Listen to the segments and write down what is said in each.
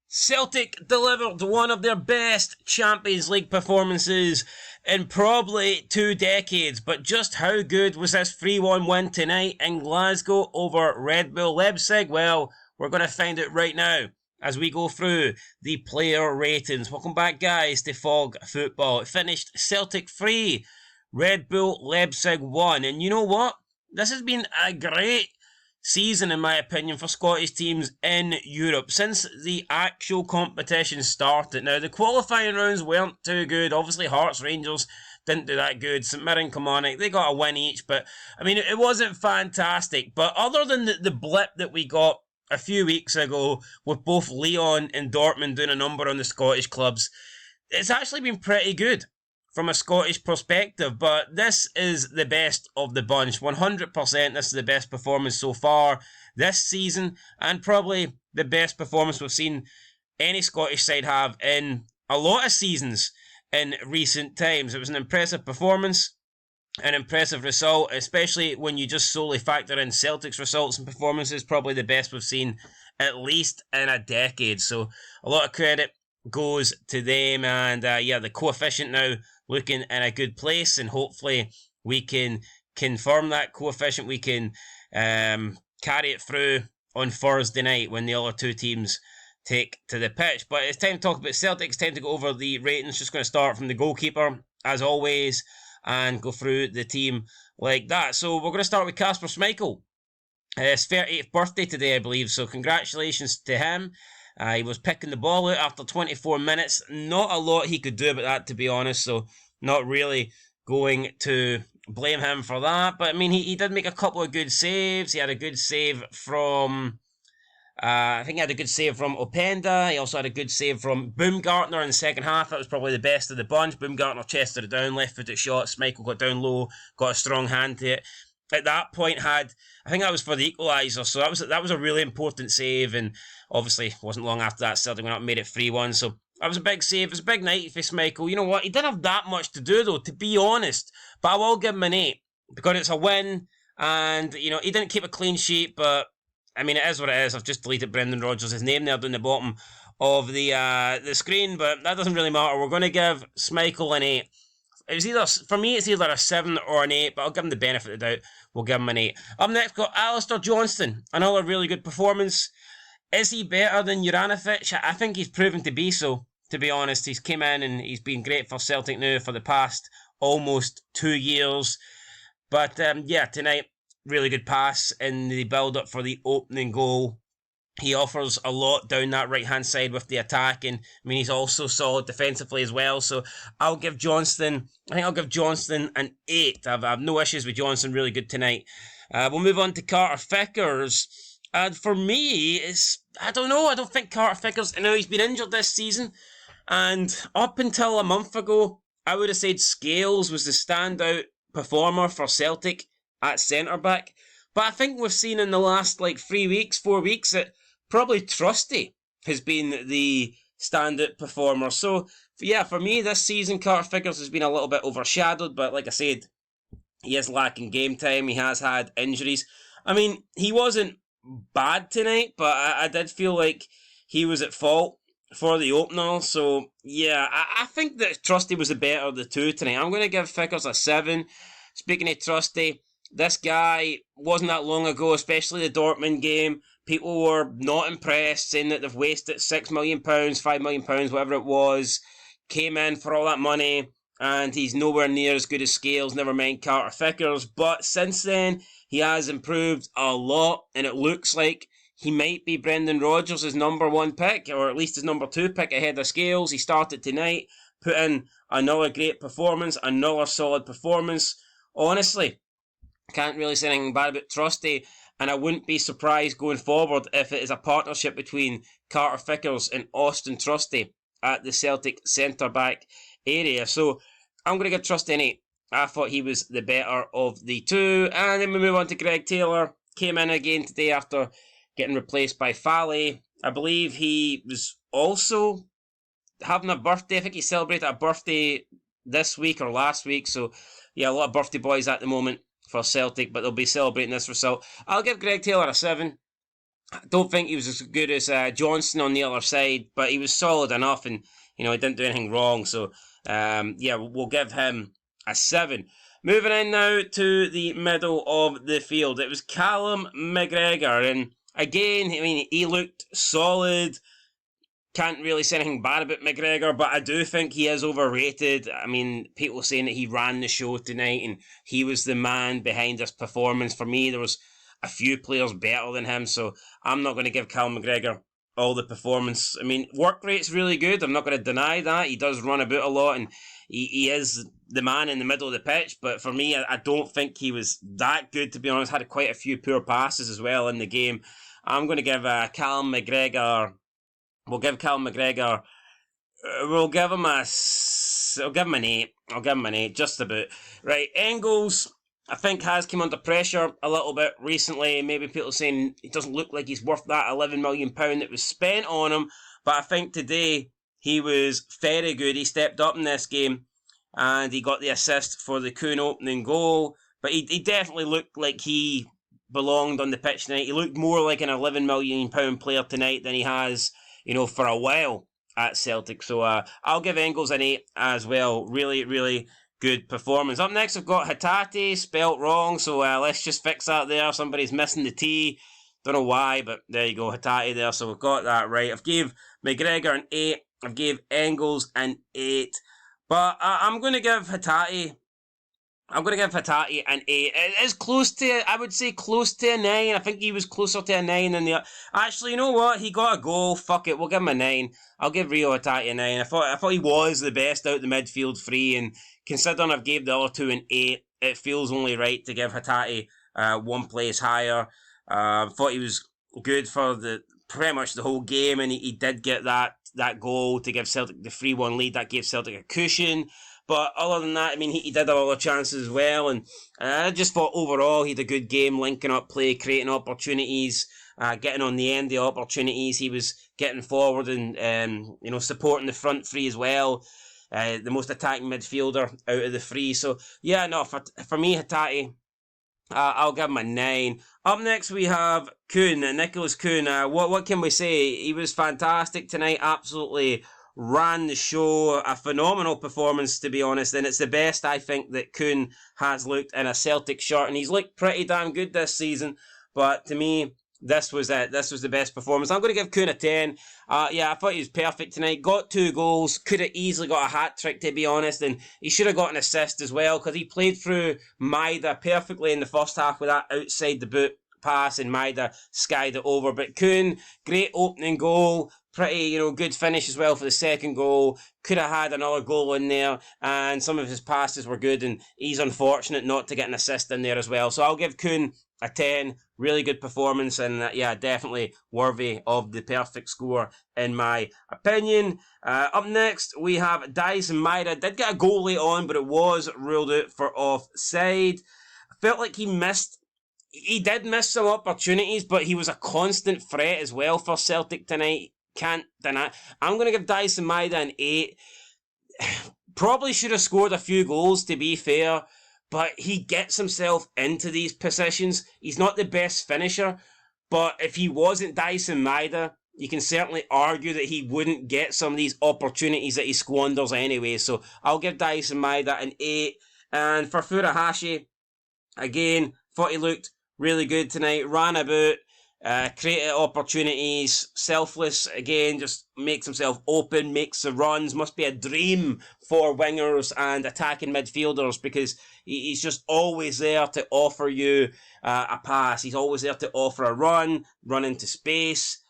Celtic delivered one of their best Champions League performances in probably 2 decades, but just how good was this 3-1 win tonight in Glasgow over Red Bull Leipzig? Well, we're going to find out right now as we go through the player ratings. Welcome back, guys, to Fog Football. It finished Celtic 3, Red Bull Leipzig 1, and you know what? This has been a great season, in my opinion, for Scottish teams in Europe since the actual competition started. Now, the qualifying rounds weren't too good. Obviously, Hearts Rangers didn't do that good. St Mirren Kilmarnock, they got a win each, but I mean, it wasn't fantastic. But other than the blip that we got a few weeks ago with both Lyon and Dortmund doing a number on the Scottish clubs, it's actually been pretty good from a Scottish perspective, but this is the best of the bunch. 100% this is the best performance so far this season, and probably the best performance we've seen any Scottish side have in a lot of seasons in recent times. It was an impressive performance, an impressive result, especially when you just solely factor in Celtic's results and performances. Probably the best we've seen at least in a decade, so a lot of credit goes to them. And the coefficient now looking in a good place, and hopefully we can confirm that coefficient. We can carry it through on Thursday night when the other two teams take to the pitch. But it's time to talk about Celtic. It's time to go over the ratings. Just going to start from the goalkeeper, as always, and go through the team like that. So we're going to start with Kasper Schmeichel. His 38th birthday today, I believe, so congratulations to him. He was picking the ball out after 24 minutes. Not a lot he could do about that, to be honest, so not really going to blame him for that. But, I mean, he did make a couple of good saves. He had a good save from... I think he had a good save from Openda. He also had a good save from Baumgartner in the second half. That was probably the best of the bunch. Baumgartner chested it down, left-footed shot. Schmeichel got down low, got a strong hand to it. At that point, I think that was for the equaliser, so that was a really important save, and obviously wasn't long after that Celtic went up and made it 3-1, so that was a big save. It was a big night for Schmeichel. You know what, he didn't have that much to do though, to be honest, but I will give him an 8, because it's a win, and you know, he didn't keep a clean sheet, but I mean, it is what it is. I've just deleted Brendan Rodgers' name there down the bottom of the screen, but that doesn't really matter. We're going to give Schmeichel an 8. For me, it's either a 7 or an 8, but I'll give him the benefit of the doubt. We'll give him an 8. Up next, got Alistair Johnston. Another really good performance. Is he better than Juranovic? I think he's proven to be so, to be honest. He's came in and he's been great for Celtic now for the past almost 2 years. But tonight, really good pass in the build-up for the opening goal. He offers a lot down that right-hand side with the attack, and I mean, he's also solid defensively as well, so I think I'll give Johnston an 8. I have no issues with Johnston, really good tonight. We'll move on to Carter Vickers, and for me, I don't think Carter Vickers, I know he's been injured this season, and up until a month ago, I would have said Scales was the standout performer for Celtic at centre-back, but I think we've seen in the last 4 weeks that probably Trusty has been the standout performer. So, yeah, for me this season, Carter Vickers has been a little bit overshadowed, but like I said, he is lacking game time. He has had injuries. I mean, he wasn't bad tonight, but I did feel like he was at fault for the opener. So, yeah, I think that Trusty was the better of the two tonight. I'm going to give Vickers a 7. Speaking of Trusty, this guy wasn't that long ago, especially the Dortmund game. People were not impressed, saying that they've wasted £6 million, £5 million, whatever it was. Came in for all that money, and he's nowhere near as good as Scales, never mind Carter Vickers. But since then, he has improved a lot, and it looks like he might be Brendan Rodgers' number 1 pick, or at least his number 2 pick ahead of Scales. He started tonight, put in another great performance, another solid performance. Honestly, can't really say anything bad about Trusty, and I wouldn't be surprised going forward if it is a partnership between Carter Vickers and Austin Trusty at the Celtic centre-back area. So I'm going to give Trusty an 8. I thought he was the better of the two. And then we move on to Greg Taylor. Came in again today after getting replaced by Falle. I believe he was also having a birthday. I think he celebrated a birthday this week or last week. So, yeah, a lot of birthday boys at the moment for Celtic, but they'll be celebrating this result. I'll give Greg Taylor a 7. I don't think he was as good as Johnson on the other side, but he was solid enough, and he didn't do anything wrong. So yeah, we'll give him a 7. Moving in now to the middle of the field, it was Callum McGregor, and again, I mean, he looked solid. Can't really say anything bad about McGregor, but I do think he is overrated. I mean, people saying that he ran the show tonight and he was the man behind this performance. For me, there was a few players better than him, so I'm not going to give Callum McGregor all the performance. I mean, work rate's really good. I'm not going to deny that. He does run about a lot, and he is the man in the middle of the pitch. But for me, I don't think he was that good, to be honest. Had quite a few poor passes as well in the game. I'm going to give Callum McGregor... We'll give Callum McGregor... We'll give him a... I'll give him an 8. I'll give him an 8, just about. Right, Engels, I think, has come under pressure a little bit recently. Maybe people saying he doesn't look like he's worth that £11 million that was spent on him. But I think today he was very good. He stepped up in this game and he got the assist for the Khun opening goal. But he definitely looked like he belonged on the pitch tonight. He looked more like an £11 million player tonight than he has, for a while at Celtic. So I'll give Engels an 8 as well. Really, really good performance. Up next, I've got Hatate, spelt wrong, so let's just fix that there. Somebody's missing the T. Don't know why, but there you go, Hatate there. So we've got that right. I've gave McGregor an 8. I've gave Engels an 8. But I'm going to give Hatate... I'm going to give Hatate an 8. It is close to, I would say, close to a 9. I think he was closer to a 9 than the... Actually, you know what? He got a goal. Fuck it. We'll give him a 9. I'll give Rio Hatate a 9. I thought he was the best out the midfield three, and considering I've gave the other two an 8, it feels only right to give Hatate one place higher. Thought he was good for pretty much the whole game, and he did get that goal to give Celtic the 3-1 lead. That gave Celtic a cushion. But other than that, I mean, he did have other chances as well, and I just thought overall he had a good game, linking up play, creating opportunities, getting on the end of the opportunities. He was getting forward and supporting the front three as well. The most attacking midfielder out of the three. So yeah, no, for me, Hatate, I'll give him a 9. Up next we have Khun, Nicholas Khun. What can we say? He was fantastic tonight. Absolutely ran the show. A phenomenal performance, to be honest, and it's the best I think that Khun has looked in a Celtic shirt, and he's looked pretty damn good this season. But to me, this was it. This was the best performance. I'm going to give Khun a 10. Yeah, I thought he was perfect tonight. Got 2 goals. Could have easily got a hat-trick, to be honest. And he should have got an assist as well, because he played through Maida perfectly in the first half with that outside the boot pass, and Maida skied it over. But Khun, great opening goal. Pretty, good finish as well for the second goal. Could have had another goal in there, and some of his passes were good, and he's unfortunate not to get an assist in there as well. So I'll give Khun a 10. Really good performance, and yeah, definitely worthy of the perfect score in my opinion. Up next, we have Dyson Maida. Did get a goal late on, but it was ruled out for offside. I felt like he did miss some opportunities, but he was a constant threat as well for Celtic tonight. Can't deny. I'm going to give Dyson Maida an 8. Probably should have scored a few goals, to be fair, but he gets himself into these positions. He's not the best finisher, but if he wasn't Dyson Maida, you can certainly argue that he wouldn't get some of these opportunities that he squanders anyway. So I'll give Dyson Maida an 8. And for Furuhashi, again, thought he looked really good tonight. Ran about. Created opportunities, selfless again, just makes himself open, makes the runs. Must be a dream for wingers and attacking midfielders, because he's just always there to offer you a pass. He's always there to offer a run into space.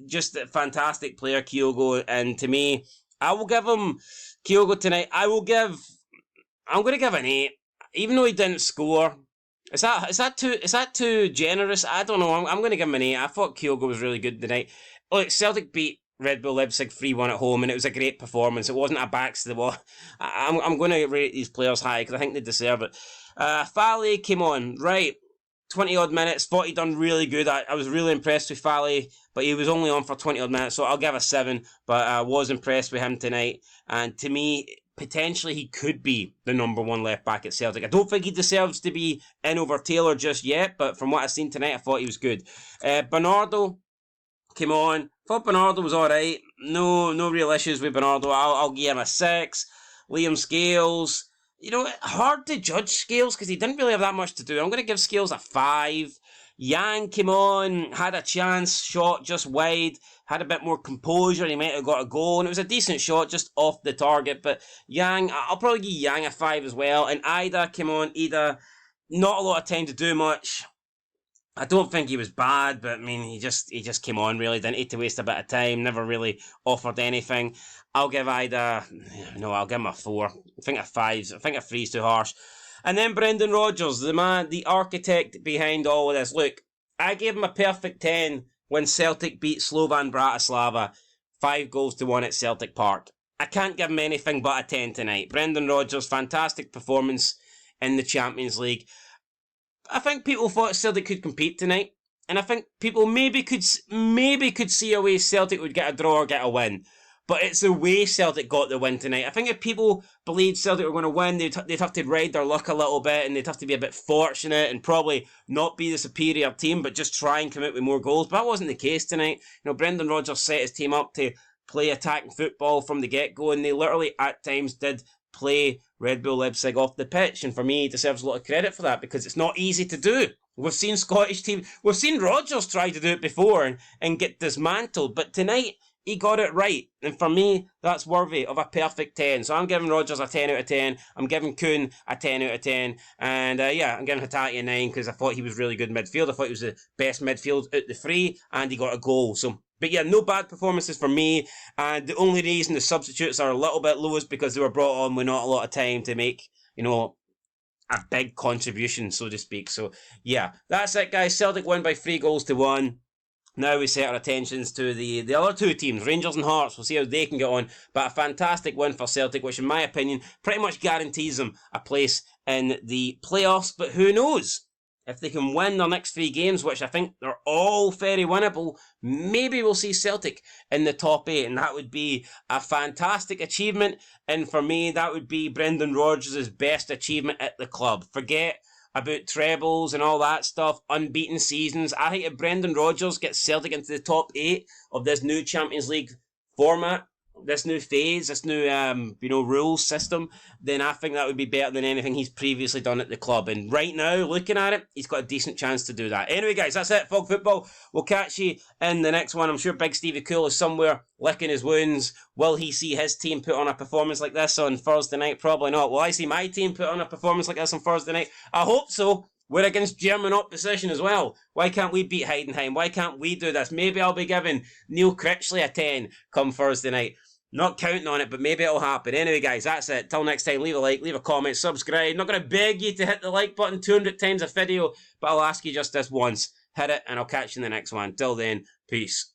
Just a fantastic player, Kyogo. And to me, I will give him Kyogo tonight. I'm going to give an 8, even though he didn't score. Is that too generous? I don't know. I'm going to give him an 8. I thought Kyogo was really good tonight. Look, Celtic beat Red Bull Leipzig 3-1 at home, and it was a great performance. It wasn't a backs to the wall. I'm going to rate these players high because I think they deserve it. Fale came on, right, 20 odd minutes. Thought he done really good. I was really impressed with Fale, but he was only on for 20 odd minutes, so I'll give a 7. But I was impressed with him tonight. And to me, potentially he could be the number one left back at Celtic. I don't think he deserves to be in over Taylor just yet, but from what I've seen tonight, I thought he was good. Bernardo came on. Thought Bernardo was alright. No real issues with Bernardo. I'll give him a 6. Liam Scales, hard to judge Scales because he didn't really have that much to do. I'm going to give Scales a 5. Yang came on, had a chance, shot just wide, had a bit more composure, he might have got a goal, and it was a decent shot, just off the target, but Yang, I'll probably give Yang a 5 as well. And Ida came on, not a lot of time to do much. I don't think he was bad, but I mean, he just came on really, didn't need to waste a bit of time, never really offered anything. I'll give I'll give him a 4. I think a 5, I think a 3 is too harsh. And then Brendan Rodgers, the man, the architect behind all of this. Look, I gave him a perfect 10 when Celtic beat Slovan Bratislava 5-1 at Celtic Park. I can't give him anything but a 10 tonight. Brendan Rodgers, fantastic performance in the Champions League. I think people thought Celtic could compete tonight, and I think people maybe could see a way Celtic would get a draw or get a win. But it's the way Celtic got the win tonight. I think if people believed Celtic were going to win, they'd have to ride their luck a little bit, and they'd have to be a bit fortunate and probably not be the superior team, but just try and come out with more goals. But that wasn't the case tonight. Brendan Rodgers set his team up to play attacking football from the get-go, and they literally at times did play Red Bull Leipzig off the pitch. And for me, he deserves a lot of credit for that because it's not easy to do. We've seen Scottish teams, we've seen Rodgers try to do it before and get dismantled, but tonight, he got it right, and for me, that's worthy of a perfect 10. So I'm giving Rodgers a 10 out of 10, I'm giving Khun a 10 out of 10, and I'm giving Hatate a 9 because I thought he was really good midfield. I thought he was the best midfield out the three, and he got a goal. But yeah, no bad performances for me, and the only reason the substitutes are a little bit low is because they were brought on with not a lot of time to make, a big contribution, so to speak. So yeah, that's it, guys. Celtic win by 3-1. Now we set our attentions to the other two teams, Rangers and Hearts. We'll see how they can get on. But a fantastic win for Celtic, which in my opinion pretty much guarantees them a place in the playoffs. But who knows? If they can win their next 3 games, which I think they're all very winnable, maybe we'll see Celtic in the top 8. And that would be a fantastic achievement. And for me, that would be Brendan Rodgers' best achievement at the club. Forget about trebles and all that stuff, unbeaten seasons. I think if Brendan Rodgers gets Celtic into the top 8 of this new Champions League format, this new phase, this new rules system, then I think that would be better than anything he's previously done at the club. And right now, looking at it, he's got a decent chance to do that. Anyway, guys, that's it. Fog Football. We'll catch you in the next one. I'm sure Big Stevie Cool is somewhere licking his wounds. Will he see his team put on a performance like this on Thursday night? Probably not. Will I see my team put on a performance like this on Thursday night? I hope so. We're against German opposition as well. Why can't we beat Heidenheim? Why can't we do this? Maybe I'll be giving Neil Critchley a 10 come Thursday night. Not counting on it, but maybe it'll happen. Anyway, guys, that's it. Till next time, leave a like, leave a comment, subscribe. Not going to beg you to hit the like button 200 times a video, but I'll ask you just this once. Hit it, and I'll catch you in the next one. Till then, peace.